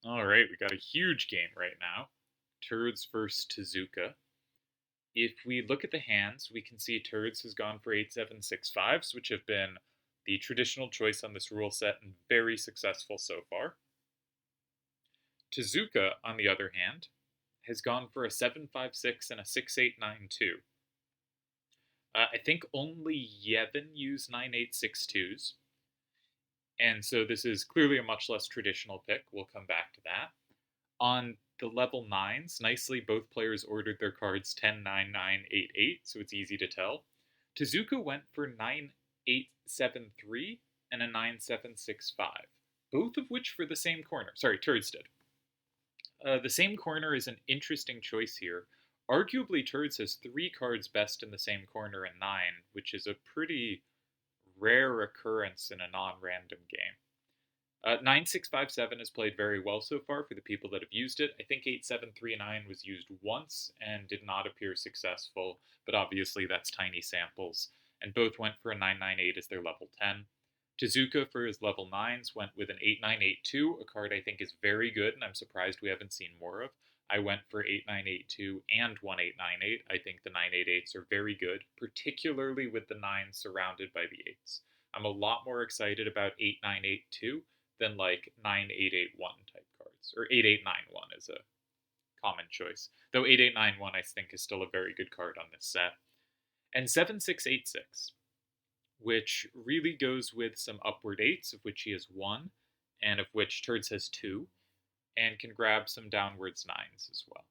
All right, we got a huge game right now. Terzd versus Tezuka. If we look at the hands, we can see Terzd has gone for 8-7-6-5s, which have been the traditional choice on this rule set and very successful so far. Tezuka, on the other hand, has gone for a 7-5-6 and a 6-8-9-2. I think only Yevon used 9-8-6-2s, and so this is clearly a much less traditional pick. We'll come back to that. On the level 9s, nicely, both players ordered their cards 10-9-9-8-8, so it's easy to tell. Tezuka went for 9-8-7-3 and a 9-7-6-5, both of which for the same corner. Sorry, Terzd did. The same corner is an interesting choice here. Arguably, Terzd has 3 cards best in the same corner in 9, which is a pretty rare occurrence in a non-random game. 9657 has played very well so far for the people that have used it. I think 8739 was used once and did not appear successful, but obviously that's tiny samples. And both went for a 998 as their level 10. Tezuka, for his level 9s, went with an 8982, a card I think is very good and I'm surprised we haven't seen more of. I went for 8982 and 1898. I think the 988s are very good, particularly with the 9s surrounded by the 8s. I'm a lot more excited about 8982 than like 9881 type cards. Or 8891 is a common choice. Though 8891 I think is still a very good card on this set. And 7686, which really goes with some upward 8s, of which he has 1, and of which Terzd has 2, and can grab some downwards 9s as well.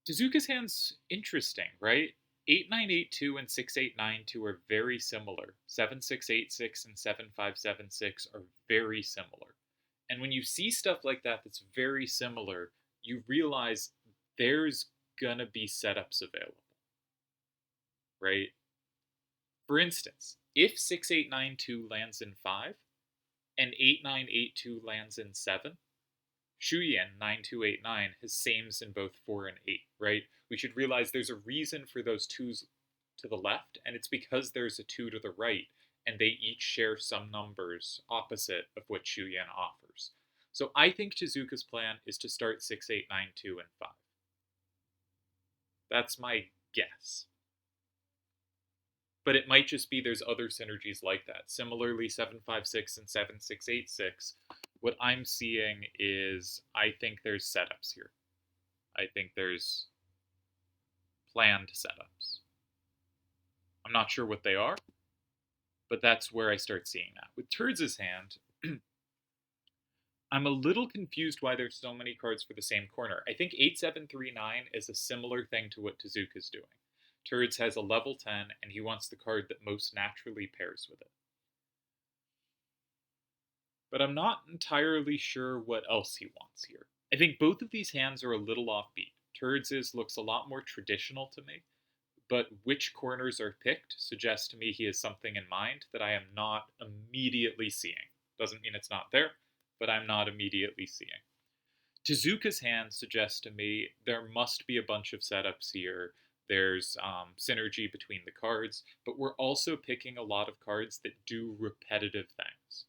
Tezuka's hand's interesting, right? 8982 and 6892 are very similar. 7686 and 7576 are very similar. And when you see stuff like that that's very similar, you realize there's gonna be setups available, right? For instance, if 6892 lands in 5 and 8982 lands in 7, Shuyan 9289 has sames in both 4 and 8, right? We should realize there's a reason for those 2s to the left, and it's because there's a 2 to the right, and they each share some numbers opposite of what Shuyan offers. So I think Tezuka's plan is to start 6892 and 5. That's my guess. But it might just be there's other synergies like that. Similarly, 756 and 7686, what I'm seeing is I think there's setups here. I think there's planned setups. I'm not sure what they are, but that's where I start seeing that. With Terzd's hand, I'm a little confused why there's so many cards for the same corner. I think 8739 is a similar thing to what Tezuka's doing. Terzd has a level 10, and he wants the card that most naturally pairs with it. But I'm not entirely sure what else he wants here. I think both of these hands are a little offbeat. Terzd's looks a lot more traditional to me, but which corners are picked suggests to me he has something in mind that I am not immediately seeing. Doesn't mean it's not there, but I'm not immediately seeing. Tezuka's hand suggests to me there must be a bunch of setups here. There's synergy between the cards, but we're also picking a lot of cards that do repetitive things.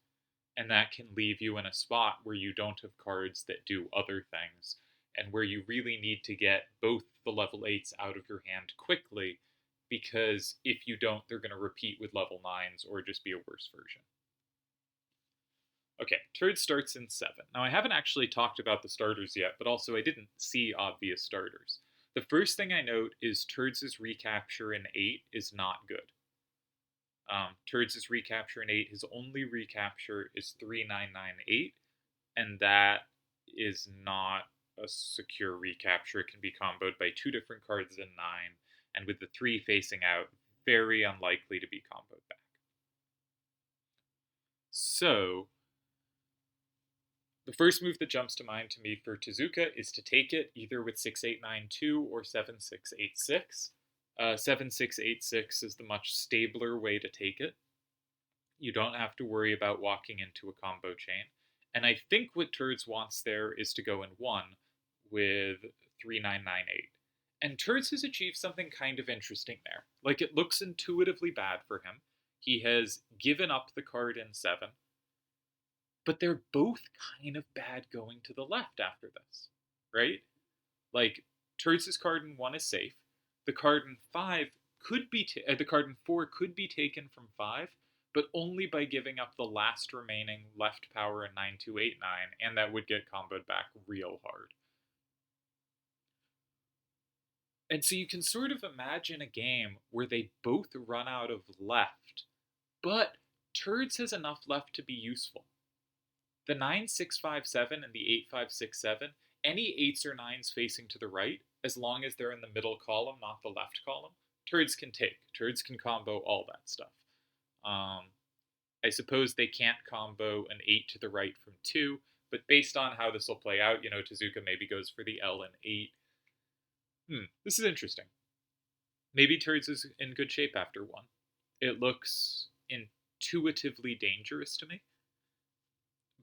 And that can leave you in a spot where you don't have cards that do other things, and where you really need to get both the level 8s out of your hand quickly, because if you don't, they're going to repeat with level 9s or just be a worse version. Okay, Terzd starts in 7. Now, I haven't actually talked about the starters yet, but also I didn't see obvious starters. The first thing I note is Terzd's recapture in 8 is not good. Terzd's recapture in 8, his only recapture is 3998, and that is not a secure recapture. It can be comboed by 2 different cards in 9, and with the 3 facing out, very unlikely to be comboed back. So, the first move that jumps to mind to me for Tezuka is to take it either with 6892 or 7686. 7686 is the much stabler way to take it. You don't have to worry about walking into a combo chain. And I think what Terzd wants there is to go in 1 with 3998. And Terzd has achieved something kind of interesting there. Like, it looks intuitively bad for him. He has given up the card in 7. but they're both kind of bad going to the left after this, right? Like Terz's card in 1 is safe. The card in 5 the card in 4 could be taken from 5, but only by giving up the last remaining left power in 9289, and that would get comboed back real hard. And so you can sort of imagine a game where they both run out of left, but Terzd has enough left to be useful. The 9657 and the 8567, any 8s or 9s facing to the right, as long as they're in the middle column, not the left column, Terzd can take. Terzd can combo all that stuff. I suppose they can't combo an 8 to the right from 2, but based on how this will play out, Tezuka maybe goes for the L and 8. This is interesting. Maybe Terzd is in good shape after 1. It looks intuitively dangerous to me.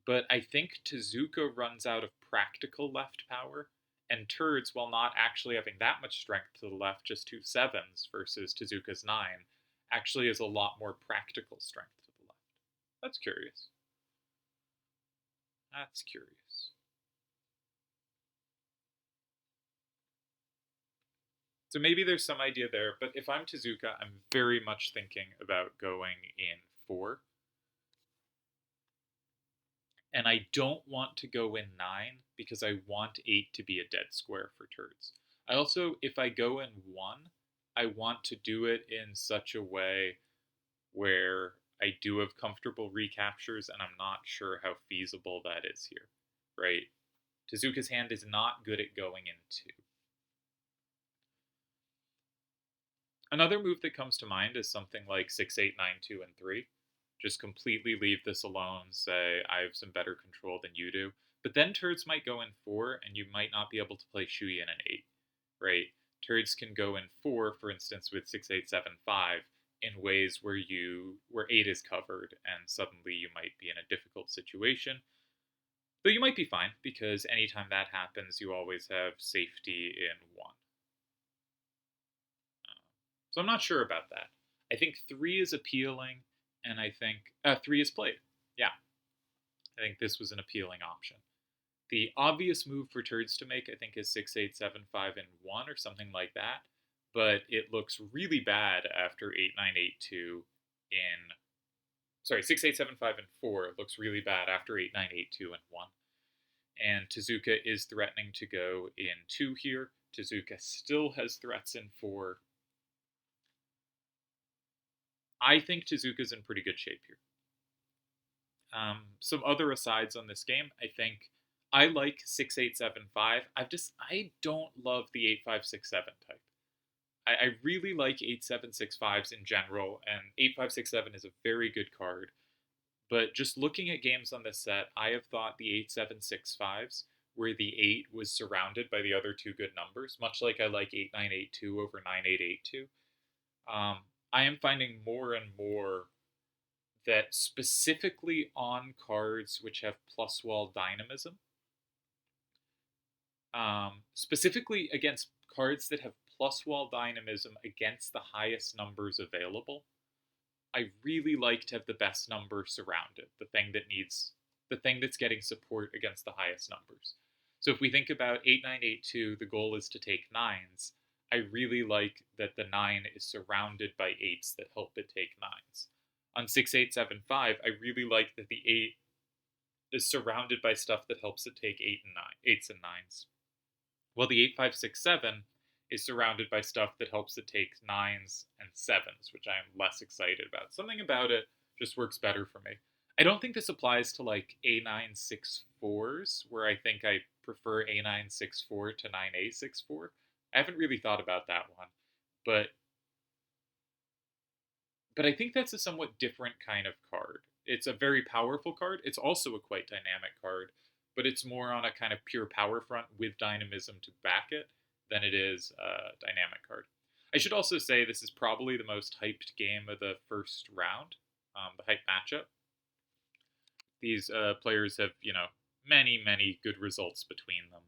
But I think Tezuka runs out of practical left power, and Terzd, while not actually having that much strength to the left, just 2 7s versus Tezuka's 9, actually has a lot more practical strength to the left. That's curious. That's curious. So maybe there's some idea there, but if I'm Tezuka, I'm very much thinking about going in 4. And I don't want to go in 9 because I want 8 to be a dead square for Terzd. I also, if I go in 1, I want to do it in such a way where I do have comfortable recaptures, and I'm not sure how feasible that is here, right? Tezuka's hand is not good at going in 2. Another move that comes to mind is something like 6, 8, 9, 2, and 3. Just completely leave this alone, say, I have some better control than you do. But then Terzd might go in 4, and you might not be able to play Shui in an 8, right? Terzd can go in 4, for instance, with 6, 8, 7, 5, in ways where 8 is covered, and suddenly you might be in a difficult situation. Though you might be fine, because anytime that happens, you always have safety in 1. So I'm not sure about that. I think 3 is appealing, and I think 3 is played. Yeah, I think this was an appealing option. The obvious move for Terzd to make, I think, is 6, 8, 7, 5, and 1, or something like that. But it looks really bad after 8, 9, 8, 2 in... Sorry, 6, 8, 7, 5, and 4. It looks really bad after 8, 9, 8, 2, and 1. And Tezuka is threatening to go in 2 here. Tezuka still has threats in 4. I think Tezuka's in pretty good shape here. Some other asides on this game, I think I like 6875. I don't love the 8567 type. I really like 8765s in general, and 8567 is a very good card. But just looking at games on this set, I have thought the 8765s, where the 8 was surrounded by the other 2 good numbers, much like I like 8982 over 9882. I am finding more and more that specifically on cards which have plus wall dynamism, specifically against cards that have plus wall dynamism against the highest numbers available, I really like to have the best number surrounded, the thing that's getting support against the highest numbers. So if we think about 8982, the goal is to take 9s. I really like that the 9 is surrounded by 8s that help it take 9s. On 6875, I really like that the 8 is surrounded by stuff that helps it take 8s and 9s. While the 8567 is surrounded by stuff that helps it take 9s and 7s, which I am less excited about. Something about it just works better for me. I don't think this applies to like A964s, where I think I prefer A964 to 9A64. I haven't really thought about that one, but I think that's a somewhat different kind of card. It's a very powerful card. It's also a quite dynamic card, but it's more on a kind of pure power front with dynamism to back it than it is a dynamic card. I should also say this is probably the most hyped game of the first round, the hype matchup. These players have, many, many good results between them.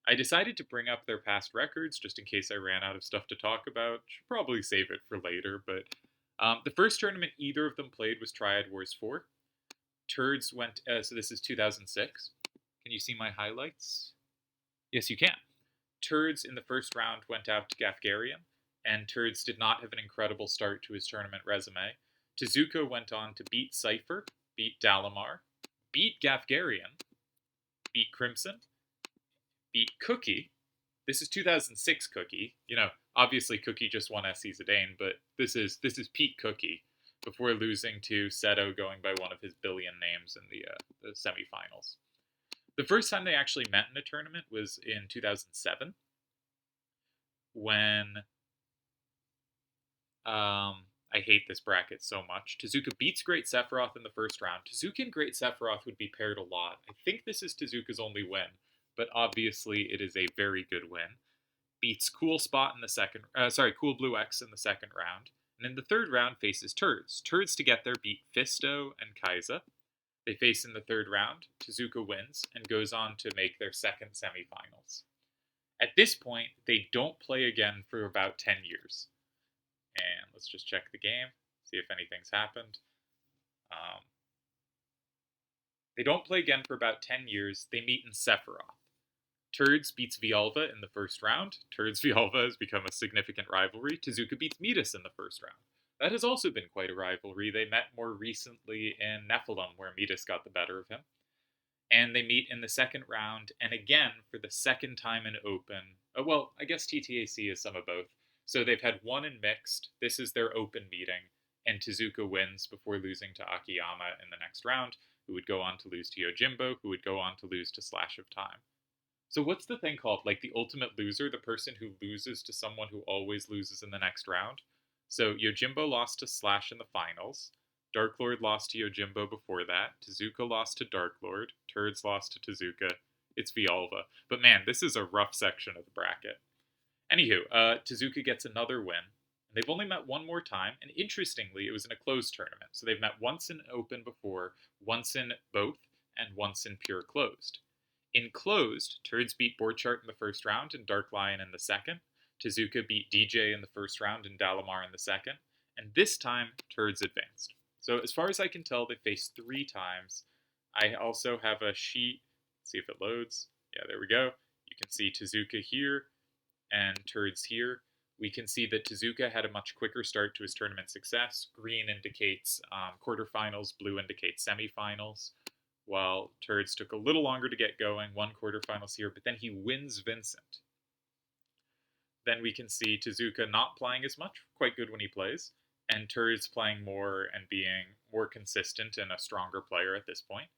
I decided to bring up their past records just in case I ran out of stuff to talk about. Should probably save it for later, but the first tournament either of them played was Triad Wars 4. Turds went, so this is 2006. Can you see my highlights? Yes, you can. Turds in the first round went out to Gafgarian, and Turds did not have an incredible start to his tournament resume. Tezuka went on to beat Cypher, beat Dalamar, beat Gafgarian, beat Crimson, beat Cookie. This is 2006 Cookie. Obviously Cookie just won SC Zidane, but this is peak Cookie before losing to Seto, going by one of his billion names in the semifinals. The first time they actually met in a tournament was in 2007, when I hate this bracket so much. Tezuka beats Great Sephiroth in the first round. Tezuka and Great Sephiroth would be paired a lot. I think this is Tezuka's only win, but obviously it is a very good win. Beats Cool Spot in the second, Cool Blue X in the second round. And in the third round faces Turds. Turds to get there beat Fisto and Kaiza. They face in the third round. Tezuka wins and goes on to make their second semifinals. At this point, they don't play again for about 10 years. And let's just check the game, see if anything's happened. They don't play again for about 10 years. They meet in Sephiroth. Turds beats Vialva in the first round. Turds Vialva has become a significant rivalry. Tezuka beats Midas in the first round. That has also been quite a rivalry. They met more recently in Nephilim, where Midas got the better of him. And they meet in the second round, and again, for the second time in Open. Well, I guess TTAC is some of both. So they've had one in Mixed. This is their Open meeting, and Tezuka wins before losing to Akiyama in the next round, who would go on to lose to Yojimbo, who would go on to lose to Slash of Time. So what's the thing called? Like the ultimate loser, the person who loses to someone who always loses in the next round? So Yojimbo lost to Slash in the finals. Dark Lord lost to Yojimbo before that. Tezuka lost to Dark Lord. Turds lost to Tezuka. It's Vialva. But man, this is a rough section of the bracket. Anywho, Tezuka gets another win. They've only met one more time, and interestingly, it was in a closed tournament. So they've met once in Open before, once in both, and once in pure closed. In closed, Turds beat Borchardt in the first round and Dark Lion in the second. Tezuka beat DJ in the first round and Dalamar in the second. And this time, Turds advanced. So as far as I can tell, they faced 3 times. I also have a sheet. Let's see if it loads. Yeah, there we go. You can see Tezuka here and Turds here. We can see that Tezuka had a much quicker start to his tournament success. Green indicates quarterfinals, blue indicates semifinals, while Turds took a little longer to get going, 1 quarterfinals here, but then he wins Vincent. Then we can see Tezuka not playing as much, quite good when he plays, and Turds playing more and being more consistent and a stronger player at this point.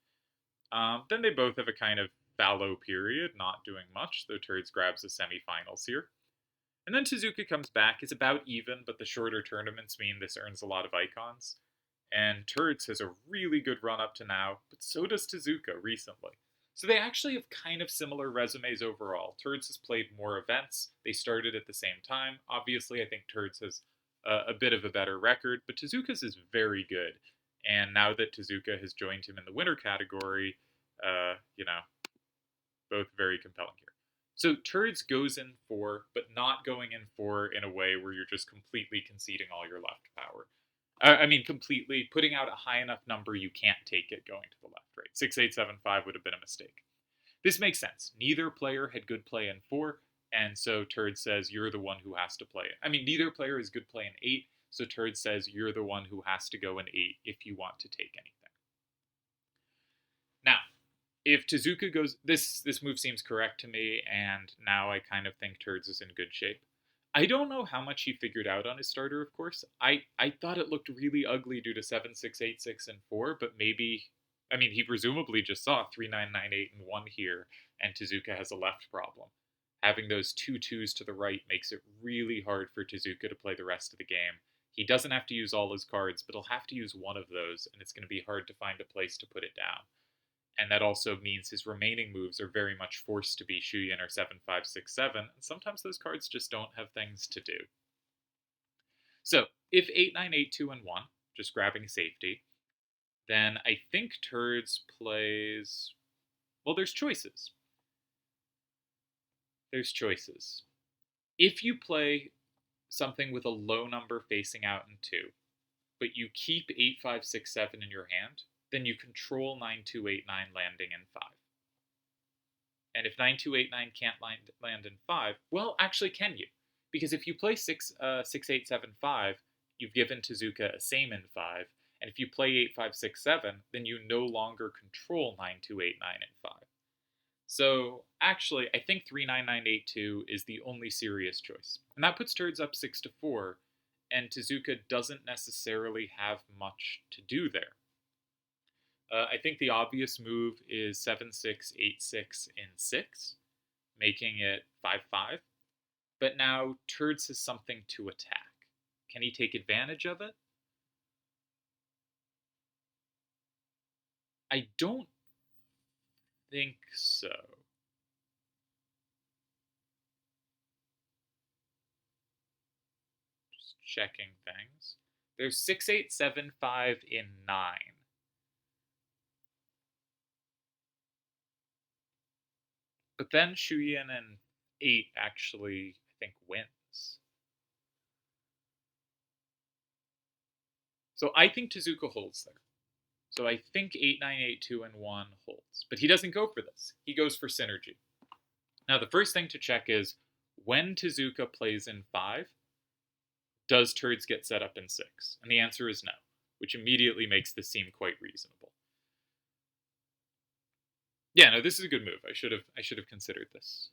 Then they both have a kind of fallow period, not doing much, though Turds grabs the semifinals here. And then Tezuka comes back. It's about even, but the shorter tournaments mean this earns a lot of icons. And Turds has a really good run up to now, but so does Tezuka recently. So they actually have kind of similar resumes overall. Turds has played more events. They started at the same time. Obviously, I think Turds has a bit of a better record, but Tezuka's is very good. And now that Tezuka has joined him in the winner category, both very compelling here. So Turds goes in 4, but not going in 4 in a way where you're just completely conceding all your left power. Completely putting out a high enough number you can't take it going to the left, right? 6, 8, 7, 5 would have been a mistake. This makes sense. Neither player had good play in 4, and so Turd says you're the one who has to play it. Neither player has good play in 8, so Turd says you're the one who has to go in 8 if you want to take anything. Now, if Tezuka goes, this move seems correct to me, and now I kind of think Turds is in good shape. I don't know how much he figured out on his starter, of course. I thought it looked really ugly due to 7, 6, 8, 6, and 4, but maybe, he presumably just saw 3, 9, 9, 8, and 1 here, and Tezuka has a left problem. Having those 2 2s to the right makes it really hard for Tezuka to play the rest of the game. He doesn't have to use all his cards, but he'll have to use one of those, and it's going to be hard to find a place to put it down. And that also means his remaining moves are very much forced to be Shuyin or 7, 5, 6, 7, and sometimes those cards just don't have things to do. So, if 8, 9, 8, 2, and 1, just grabbing safety, then I think Turds plays... Well, there's choices. If you play something with a low number facing out in 2, but you keep 8, 5, 6, 7 in your hand, then you control 9289 landing in 5. And if 9289 can't land in 5, well, actually, can you? Because if you play 6875, you've given Tezuka a same in 5, and if you play 8567, then you no longer control 9289 in 5. So actually, I think 39982 is the only serious choice. And that puts Terzd up 6 to 4, and Tezuka doesn't necessarily have much to do there. I think the obvious move is 7-6-8-6 in 6, making it 5-5. But now Terzd has something to attack. Can he take advantage of it? I don't think so. Just checking things. There's 6-8-7-5 in 9. But then Shuyin in 8 actually, I think, wins. So I think Tezuka holds there. So I think 8-9-8-2 and 1 holds. But he doesn't go for this. He goes for synergy. Now, the first thing to check is when Tezuka plays in 5, does Terzd get set up in 6? And the answer is no, which immediately makes this seem quite reasonable. Yeah, no, this is a good move. I should have considered this.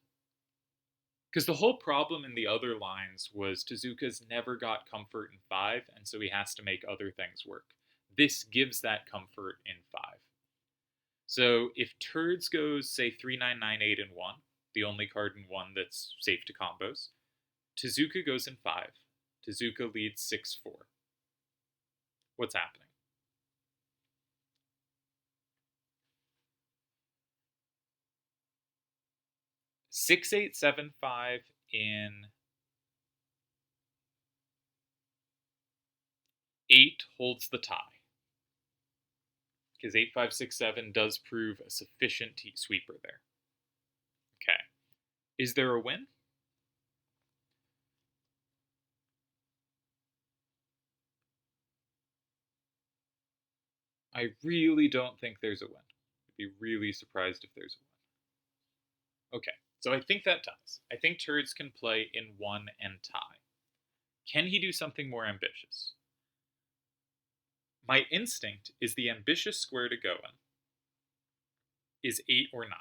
Because the whole problem in the other lines was Tezuka's never got comfort in 5, and so he has to make other things work. This gives that comfort in 5. So if Terzd goes, say, 3-9-9-8 in 1, the only card in 1 that's safe to combos, Tezuka goes in 5. Tezuka leads 6-4. What's happening? 6-8-7-5 in 8 holds the tie. Because 8-5-6-7 does prove a sufficient sweeper there. Okay. Is there a win? I really don't think there's a win. I'd be really surprised if there's a win. Okay, so I think that ties. I think Terzd can play in 1 and tie. Can he do something more ambitious? My instinct is the ambitious square to go in is 8 or 9.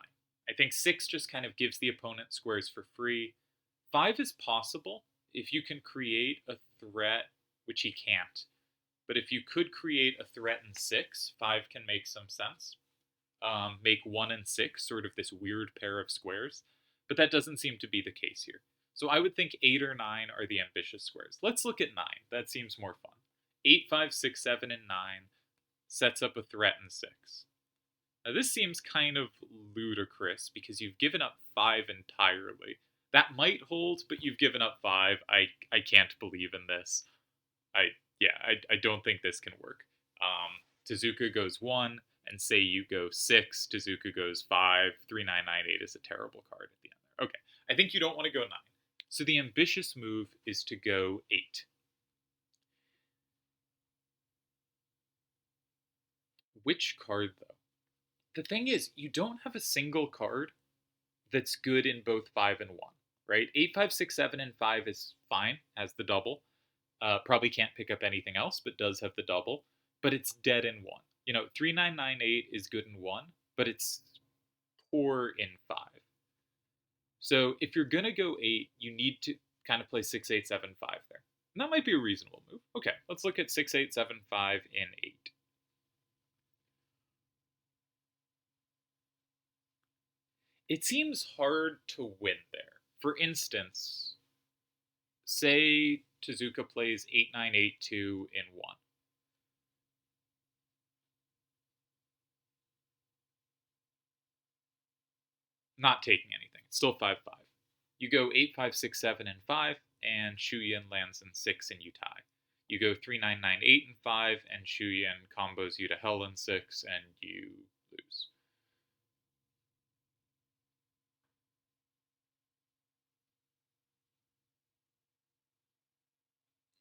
I think 6 just kind of gives the opponent squares for free. 5 is possible if you can create a threat, which he can't. But if you could create a threat in 6, 5 can make some sense. Make 1 and 6 sort of this weird pair of squares. But that doesn't seem to be the case here. So I would think 8 or 9 are the ambitious squares. Let's look at 9. That seems more fun. 8, 5, 6, 7, and 9 sets up a threat in 6. Now this seems kind of ludicrous because you've given up 5 entirely. That might hold, but you've given up 5. I can't believe in this. I don't think this can work. Tezuka goes 1, and say you go 6, Tezuka goes 5, 3-9-9-8 is a terrible card at the end there. Okay, I think you don't want to go 9. So the ambitious move is to go 8. Which card, though? The thing is, you don't have a single card that's good in both 5 and 1, right? 8, 5, 6, 7, and 5 is fine, has the double. Probably can't pick up anything else, but does have the double. But it's dead in 1. 3-9-9-8 is good in 1, but it's poor in 5. So if you're going to go 8, you need to kind of play 6-8-7-5 there. And that might be a reasonable move. Okay, let's look at 6-8-7-5 in 8. It seems hard to win there. For instance, say Tezuka plays 8-9-8-2 in 1. Not taking anything. It's still 5-5. You go 8-5-6-7 in 5, and Shuyin lands in 6 and you tie. You go 3-9-9-8 in 5, and Shuyin combos you to hell in 6 and you lose.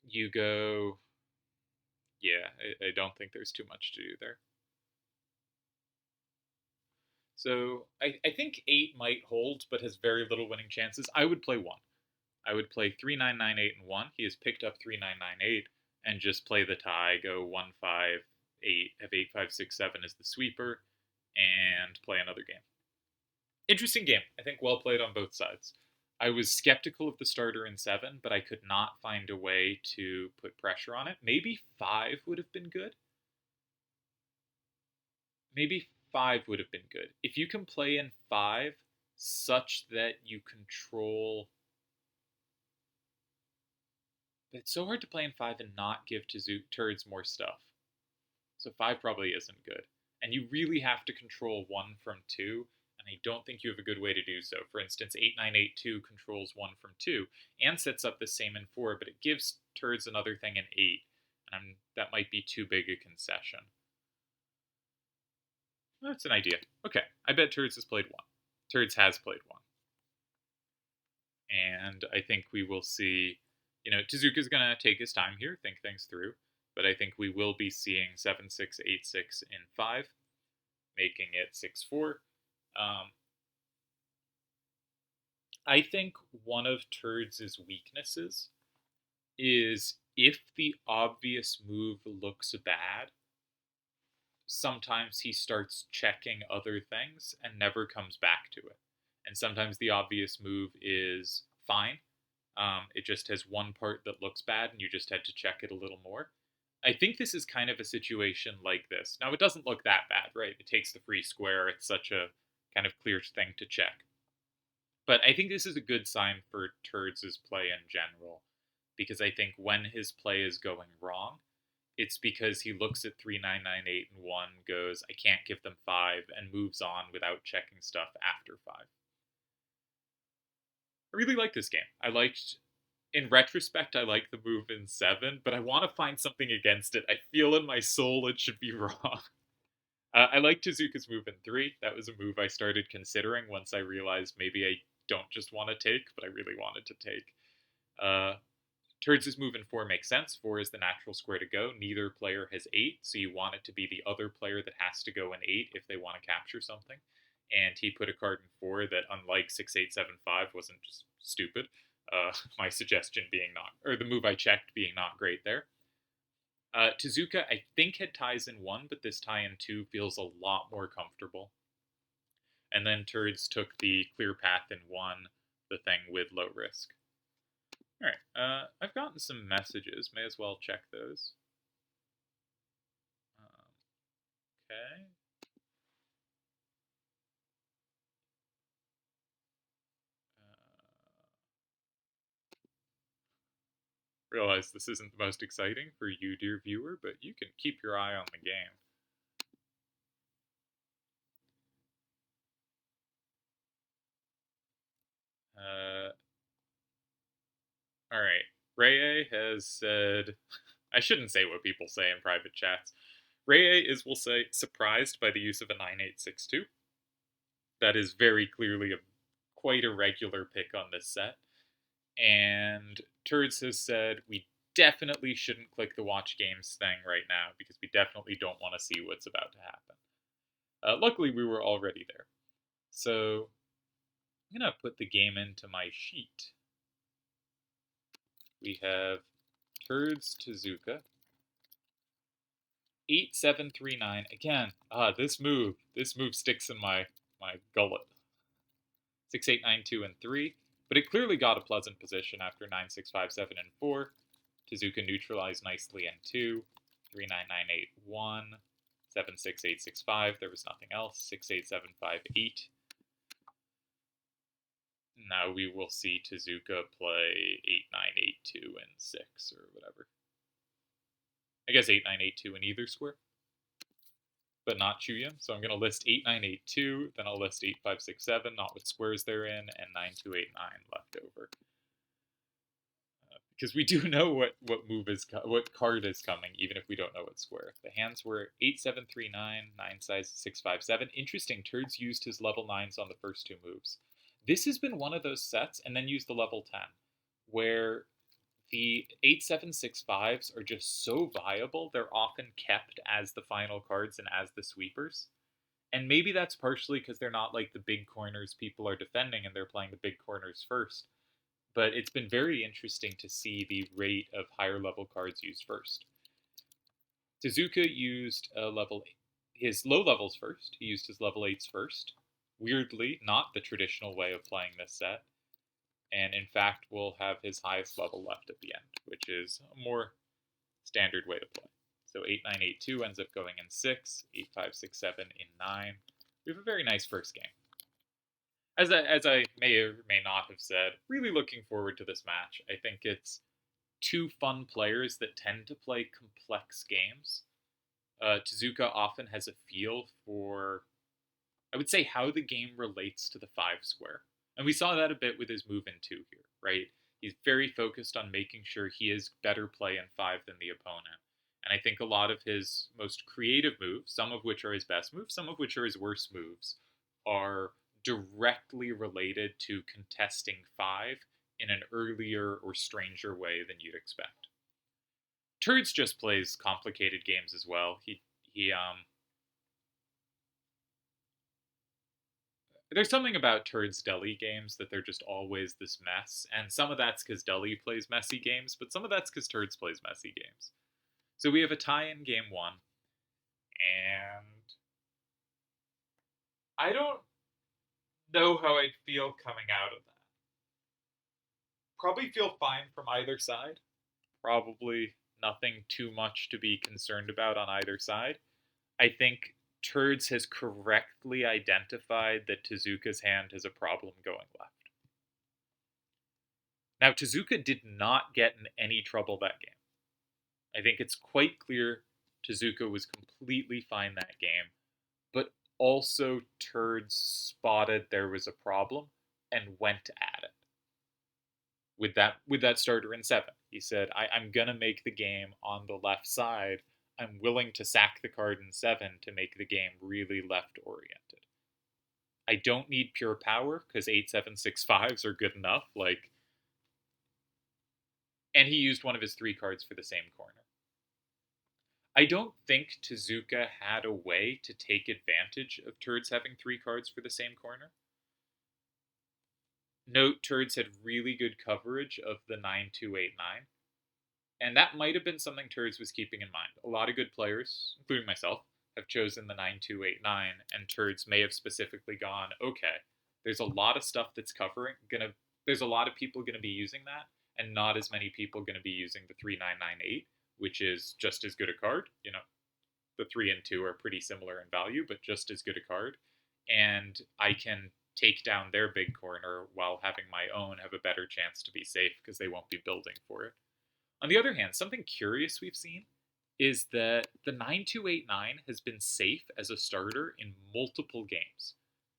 You go... Yeah, I don't think there's too much to do there. So I think 8 might hold, but has very little winning chances. I would play 1. I would play 3998 and 1. He has picked up 3998 and just play the tie, go 158, have 8567 as the sweeper, and play another game. Interesting game. I think well played on both sides. I was skeptical of the starter in 7, but I could not find a way to put pressure on it. Maybe 5 would have been good. Maybe 5 would have been good. If you can play in 5 such that you control. It's so hard to play in 5 and not give Terzd more stuff. So 5 probably isn't good. And you really have to control 1 from 2, and I don't think you have a good way to do so. For instance, 8982 controls 1 from 2 and sets up the same in 4, but it gives Terzd another thing in 8, and that might be too big a concession. That's an idea. Okay, I bet Terzd has played 1. Terzd has played 1. And I think we will see, Tezuka's going to take his time here, think things through, but I think we will be seeing 7-6, 8-6 in 5, making it 6-4. I think one of Terzd's weaknesses is if the obvious move looks bad, sometimes he starts checking other things and never comes back to it. And sometimes the obvious move is fine. It just has one part that looks bad and you just had to check it a little more. I think this is kind of a situation like this. Now, it doesn't look that bad, right? It takes the free square. It's such a kind of clear thing to check. But I think this is a good sign for Terzd's play in general, because I think when his play is going wrong, it's because he looks at 3998 and 1, goes, I can't give them 5, and moves on without checking stuff after 5. I really like this game. In retrospect, I like the move in 7, but I want to find something against it. I feel in my soul it should be wrong. I like Tezuka's move in 3. That was a move I started considering once I realized maybe I don't just want to take, but I really wanted to take. Terzd's move in 4 makes sense. 4 is the natural square to go. Neither player has 8, so you want it to be the other player that has to go in 8 if they want to capture something. And he put a card in 4 that, unlike 6-8-7-5, wasn't just stupid. My suggestion being the move I checked being not great there. Tezuka, I think, had ties in 1, but this tie in 2 feels a lot more comfortable. And then Terzd took the clear path in 1, the thing with low risk. Alright, I've gotten some messages. May as well check those. Okay. Realize this isn't the most exciting for you, dear viewer, but you can keep your eye on the game. Alright. Reye has said... I shouldn't say what people say in private chats. Reye is, we'll say, surprised by the use of a 9862. That is very clearly quite a regular pick on this set. And Terzd has said, we definitely shouldn't click the watch games thing right now because we definitely don't want to see what's about to happen. Luckily, we were already there. So I'm going to put the game into my sheet. We have Terzd Tezuka. 8739. Again, this move sticks in my gullet. 6892 and 3. But it clearly got a pleasant position after 9657 and 4. Tezuka neutralized nicely in 2. 39981. 76865. There was nothing else. 68758. Now we will see Tezuka play 8982 and 6 or whatever. I guess 8982 in either square, but not Chuya. So I'm going to list 8982, then I'll list 8567, not with squares they're in, and 9289 left over. Because we do know what card is coming, even if we don't know what square. The hands were 8739, 9 size 657. Interesting, Terzd used his level 9s on the first 2 moves. This has been one of those sets, and then used the level 10, where the 8765s are just so viable, they're often kept as the final cards and as the sweepers. And maybe that's partially because they're not like the big corners people are defending and they're playing the big corners first. But it's been very interesting to see the rate of higher level cards used first. Tezuka used his low levels first. He used his level 8s first. Weirdly, not the traditional way of playing this set. And in fact, will have his highest level left at the end, which is a more standard way to play. So 8982 ends up going in 6, 8567 in 9. We have a very nice first game. As I may or may not have said, really looking forward to this match. I think it's two fun players that tend to play complex games. Tezuka often has a feel for, I would say, how the game relates to the 5 square. And we saw that a bit with his move in 2 here, right? He's very focused on making sure he is better play in 5 than the opponent. And I think a lot of his most creative moves, some of which are his best moves, some of which are his worst moves, are directly related to contesting 5 in an earlier or stranger way than you'd expect. Terzd just plays complicated games as well. There's something about Terzd Deli games that they're just always this mess, and some of that's because Deli plays messy games, but some of that's because Terzd plays messy games. So we have a tie in game 1, and I don't know how I'd feel coming out of that. Probably feel fine from either side. Probably nothing too much to be concerned about on either side. I think Terzd has correctly identified that Tezuka's hand has a problem going left. Now, Tezuka did not get in any trouble that game. I think it's quite clear Tezuka was completely fine that game, but also Terzd spotted there was a problem and went at it. With that starter in 7, he said, I'm going to make the game on the left side. I'm willing to sack the card in 7 to make the game really left-oriented. I don't need pure power, because 8-7-6-5s are good enough, and he used one of his 3 cards for the same corner. I don't think Tezuka had a way to take advantage of Terzd having 3 cards for the same corner. Note, Terzd had really good coverage of the 9-2-8-9. And that might have been something Terzd was keeping in mind. A lot of good players, including myself, have chosen the 9-2-8-9, and Terzd may have specifically gone, okay, there's a lot of stuff that's there's a lot of people going to be using that, and not as many people going to be using the 3-9-9-8, which is just as good a card. The 3 and 2 are pretty similar in value, but just as good a card. And I can take down their big corner while having my own have a better chance to be safe because they won't be building for it. On the other hand, something curious we've seen is that the 9-2-8-9 has been safe as a starter in multiple games.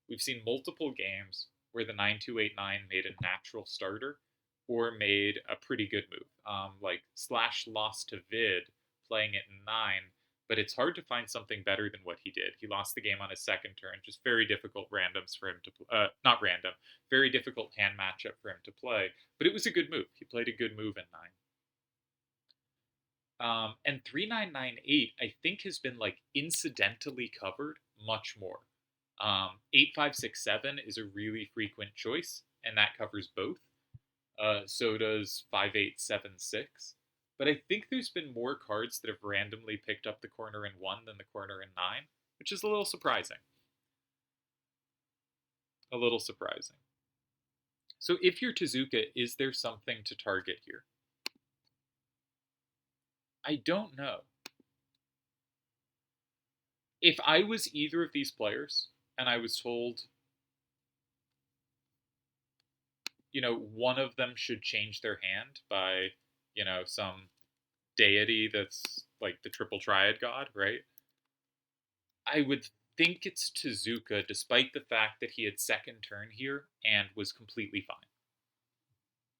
We've seen multiple games where the 9-2-8-9 made a natural starter or made a pretty good move. Like Slash lost to Vid playing it in 9, but it's hard to find something better than what he did. He lost the game on his second turn, just very difficult randoms for him to not random, very difficult hand matchup for him to play, but it was a good move. He played a good move in 9. And 3-9-9-8, I think, has been incidentally covered much more. 8-5-6-7 is a really frequent choice, and that covers both. So does 5-8-7-6. But I think there's been more cards that have randomly picked up the corner in 1 than the corner in 9, which is a little surprising. A little surprising. So if you're Tezuka, is there something to target here? I don't know. If I was either of these players and I was told, one of them should change their hand by, some deity that's like the triple triad god, right? I would think it's Tezuka, despite the fact that he had second turn here and was completely fine.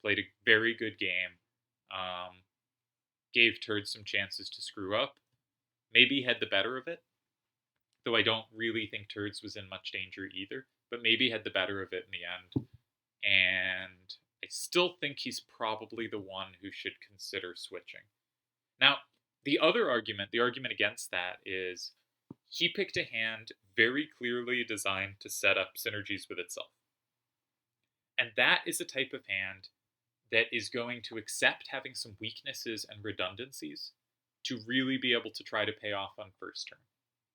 Played a very good game. Gave Terzd some chances to screw up. Maybe had the better of it, though I don't really think Terzd was in much danger either, but maybe had the better of it in the end. And I still think he's probably the one who should consider switching. Now, the argument against that is, He picked a hand very clearly designed to set up synergies with itself. And that is a type of hand that is going to accept having some weaknesses and redundancies to really be able to try to pay off on first turn.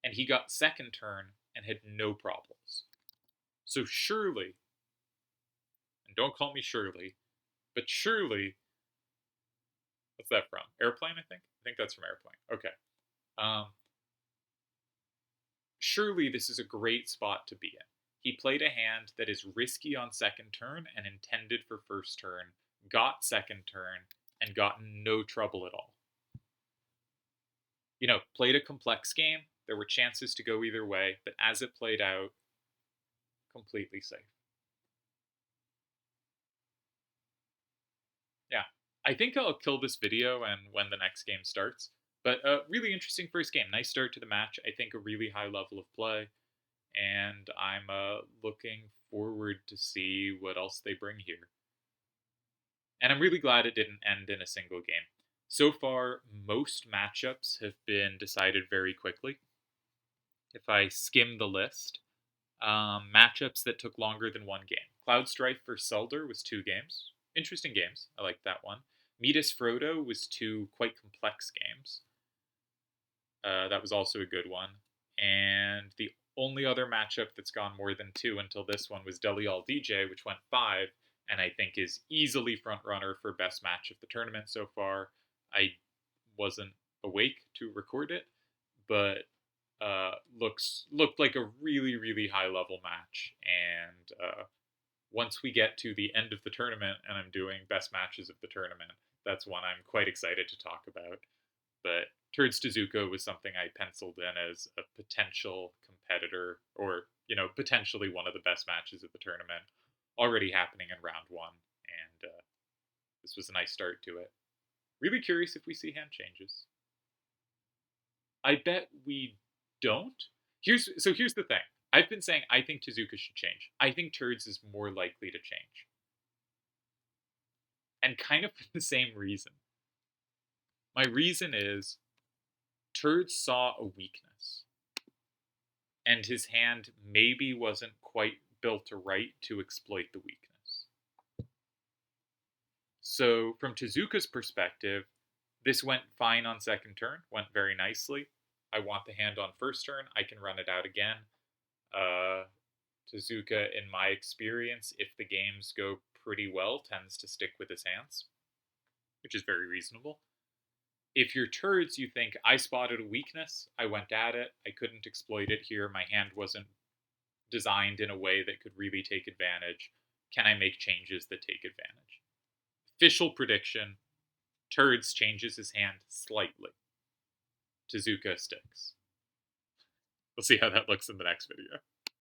And he got second turn and had no problems. So surely, and don't call me Shirley, but surely, what's that from? Airplane, I think? I think that's from Airplane. Okay. Surely this is a great spot to be in. He played a hand that is risky on second turn and intended for first turn, got second turn, and got no trouble at all. Played a complex game. There were chances to go either way, but as it played out, completely safe. Yeah. I think I'll kill this video and when the next game starts. But a really interesting first game. Nice start to the match. I think a really high level of play. And I'm looking forward to see what else they bring here. And I'm really glad it didn't end in a single game. So far, most matchups have been decided very quickly. If I skim the list, matchups that took longer than one game. Cloud Strife vs. Selder was 2 games. Interesting games. I like that one. Metis Frodo was 2 quite complex games. That was also a good one. And the only other matchup that's gone more than 2 until this one was Delial DJ, which went 5, and I think is easily front runner for best match of the tournament so far. I wasn't awake to record it, but looked like a really, really high level match. And once we get to the end of the tournament and I'm doing best matches of the tournament, that's one I'm quite excited to talk about. But Terzd Tezuka was something I penciled in as a potential competitor, or potentially one of the best matches of the tournament, already happening in round 1, and this was a nice start to it. Really curious if we see hand changes. I bet we don't. Here's the thing. I've been saying I think Tezuka should change. I think Terzd is more likely to change. And kind of for the same reason. My reason is Terzd saw a weakness. And his hand maybe wasn't quite built right to exploit the weakness. So from Tezuka's perspective, this went fine on second turn, went very nicely. I want the hand on first turn, I can run it out again. Tezuka, in my experience, if the games go pretty well, tends to stick with his hands, which is very reasonable. If you're Terzd, you think, I spotted a weakness, I went at it, I couldn't exploit it here, my hand wasn't designed in a way that could really take advantage. Can I make changes that take advantage? Official prediction, Terzd changes his hand slightly. Tezuka sticks. We'll see how that looks in the next video.